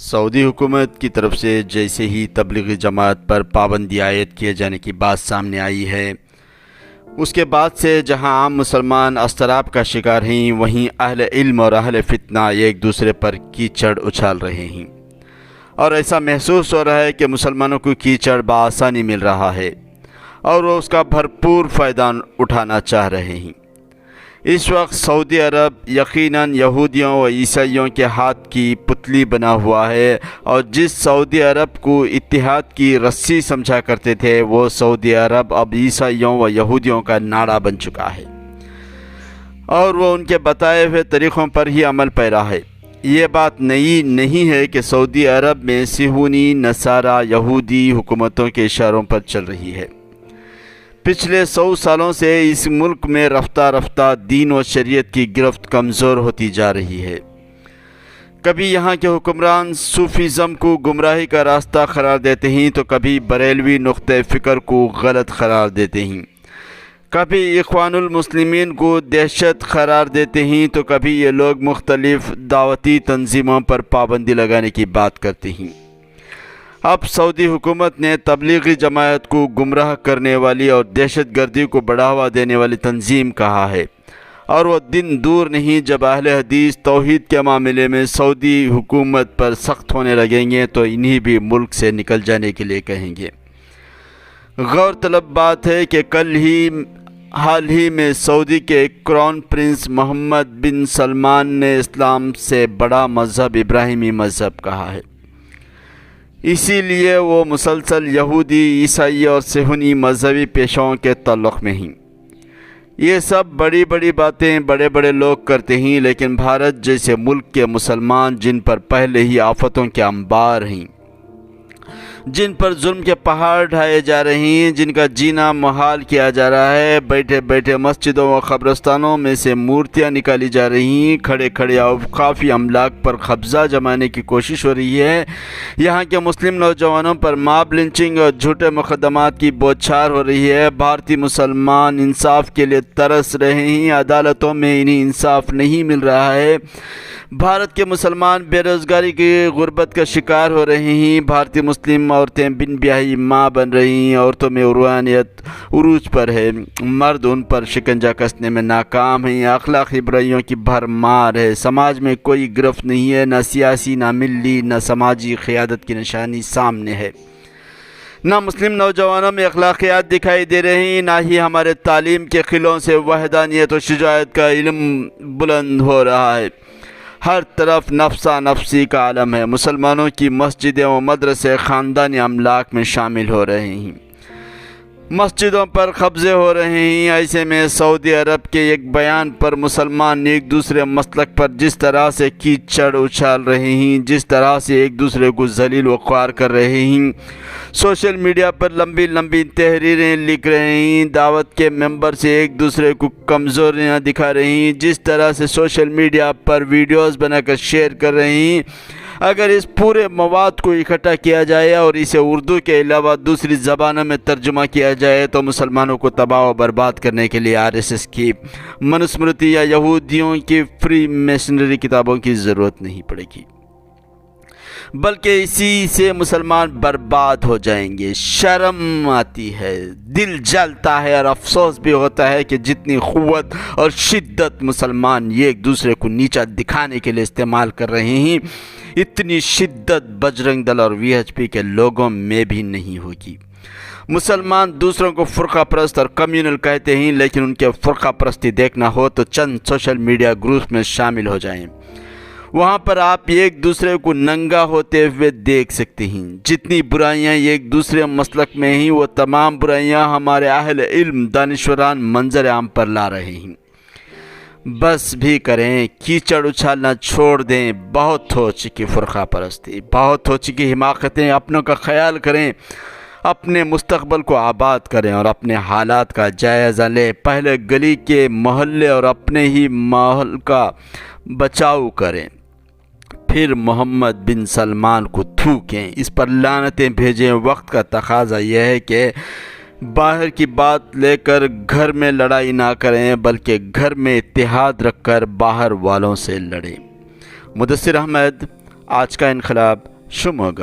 سعودی حکومت کی طرف سے جیسے ہی تبلیغی جماعت پر پابندی عائد کیے جانے کی بات سامنے آئی ہے، اس کے بعد سے جہاں عام مسلمان اضطراب کا شکار ہیں، وہیں اہل علم اور اہل فتنہ ایک دوسرے پر کیچڑ اچھال رہے ہیں، اور ایسا محسوس ہو رہا ہے کہ مسلمانوں کو کیچڑ بآسانی مل رہا ہے اور وہ اس کا بھرپور فائدہ اٹھانا چاہ رہے ہیں۔ اس وقت سعودی عرب یقیناً یہودیوں و عیسائیوں کے ہاتھ کی پتلی بنا ہوا ہے، اور جس سعودی عرب کو اتحاد کی رسی سمجھا کرتے تھے، وہ سعودی عرب اب عیسائیوں و یہودیوں کا ناڑا بن چکا ہے، اور وہ ان کے بتائے ہوئے طریقوں پر ہی عمل پیرا ہے۔ یہ بات نئی نہیں ہے کہ سعودی عرب میں صہیونی، نصارہ، یہودی حکومتوں کے اشاروں پر چل رہی ہے۔ پچھلے 100 سالوں سے اس ملک میں رفتہ رفتہ دین و شریعت کی گرفت کمزور ہوتی جا رہی ہے۔ کبھی یہاں کے حکمران صوفیزم کو گمراہی کا راستہ قرار دیتے ہیں تو کبھی بریلوی نقطہ فکر کو غلط قرار دیتے ہیں، کبھی اخوان المسلمین کو دہشت قرار دیتے ہیں تو کبھی یہ لوگ مختلف دعوتی تنظیموں پر پابندی لگانے کی بات کرتے ہیں۔ اب سعودی حکومت نے تبلیغی جماعت کو گمراہ کرنے والی اور دہشت گردی کو بڑھاوا دینے والی تنظیم کہا ہے، اور وہ دن دور نہیں جب اہل حدیث توحید کے معاملے میں سعودی حکومت پر سخت ہونے لگیں گے تو انہیں بھی ملک سے نکل جانے کے لیے کہیں گے۔ غور طلب بات ہے کہ حال ہی میں سعودی کے کراؤن پرنس محمد بن سلمان نے اسلام سے بڑا مذہب ابراہیمی مذہب کہا ہے، اسی لیے وہ مسلسل یہودی، عیسائی اور صہیونی مذہبی پیشوں کے تعلق میں ہیں۔ یہ سب بڑی بڑی باتیں بڑے بڑے لوگ کرتے ہیں، لیکن بھارت جیسے ملک کے مسلمان جن پر پہلے ہی آفتوں کے انبار ہیں، جن پر ظلم کے پہاڑ ڈھائے جا رہے ہیں، جن کا جینا محال کیا جا رہا ہے، بیٹھے بیٹھے مسجدوں و قبرستانوں میں سے مورتیاں نکالی جا رہی ہیں، کھڑے کھڑے اوقافی املاک پر قبضہ جمانے کی کوشش ہو رہی ہے، یہاں کے مسلم نوجوانوں پر ماب لنچنگ اور جھوٹے مقدمات کی بوچھار ہو رہی ہے، بھارتی مسلمان انصاف کے لیے ترس رہے ہیں، عدالتوں میں انہیں انصاف نہیں مل رہا ہے، بھارت کے مسلمان بے روزگاری کی غربت کا شکار ہو رہے ہیں، بھارتی مسلم عورتیں بن بیاہی ماں بن رہی ہیں، عورتوں میں عروانیت عروج پر ہے، مرد ان پر شکنجہ کسنے میں ناکام ہیں، اخلاقی برائیوں کی بھرمار ہے، سماج میں کوئی گرفت نہیں ہے، نہ سیاسی، نہ ملی، نہ سماجی قیادت کی نشانی سامنے ہے، نہ مسلم نوجوانوں میں اخلاقیات دکھائی دے رہے ہیں، نہ ہی ہمارے تعلیم کے قلعوں سے وحدانیت و شجاعت کا علم بلند ہو رہا ہے، ہر طرف نفسا نفسی کا عالم ہے، مسلمانوں کی مسجدیں و مدرسے خاندانی املاک میں شامل ہو رہے ہیں، مسجدوں پر قبضے ہو رہے ہیں۔ ایسے میں سعودی عرب کے ایک بیان پر مسلمان ایک دوسرے مسلک پر جس طرح سے کیچڑ اچھال رہے ہیں، جس طرح سے ایک دوسرے کو ذلیل و خوار کر رہے ہیں، سوشل میڈیا پر لمبی لمبی تحریریں لکھ رہے ہیں، دعوت کے ممبر سے ایک دوسرے کو کمزوریاں دکھا رہے ہیں، جس طرح سے سوشل میڈیا پر ویڈیوز بنا کر شیئر کر رہے ہیں، اگر اس پورے مواد کو اکٹھا کیا جائے اور اسے اردو کے علاوہ دوسری زبانوں میں ترجمہ کیا جائے تو مسلمانوں کو تباہ و برباد کرنے کے لیے RSS کی منسمرتی یا یہودیوں کی فری میشنری کتابوں کی ضرورت نہیں پڑے گی، بلکہ اسی سے مسلمان برباد ہو جائیں گے۔ شرم آتی ہے، دل جلتا ہے اور افسوس بھی ہوتا ہے کہ جتنی قوت اور شدت مسلمان ایک دوسرے کو نیچا دکھانے کے لیے استعمال کر رہے ہیں، اتنی شدت بجرنگ دل اور VHP کے لوگوں میں بھی نہیں ہوگی۔ مسلمان دوسروں کو فرقہ پرست اور کمیونل کہتے ہیں، لیکن ان کے فرقہ پرستی دیکھنا ہو تو چند سوشل میڈیا گروپس میں شامل ہو جائیں، وہاں پر آپ ایک دوسرے کو ننگا ہوتے ہوئے دیکھ سکتے ہیں۔ جتنی برائیاں ایک دوسرے مسلک میں ہیں، وہ تمام برائیاں ہمارے اہل علم دانشوران منظر عام پر لا رہے ہیں۔ بس بھی کریں، کیچڑ اچھالنا چھوڑ دیں، بہت ہو چکی فرقہ پرستی، بہت ہو چکی حماقتیں، اپنوں کا خیال کریں، اپنے مستقبل کو آباد کریں اور اپنے حالات کا جائزہ لیں، پہلے گلی کے محلے اور اپنے ہی ماحول کا بچاؤ کریں، پھر محمد بن سلمان کو تھوکیں، اس پر لعنتیں بھیجیں۔ وقت کا تقاضا یہ ہے کہ باہر کی بات لے کر گھر میں لڑائی نہ کریں، بلکہ گھر میں اتحاد رکھ کر باہر والوں سے لڑیں۔ مدثر احمد، آج کا انقلاب، ಶಿವಮೊಗ್ಗ.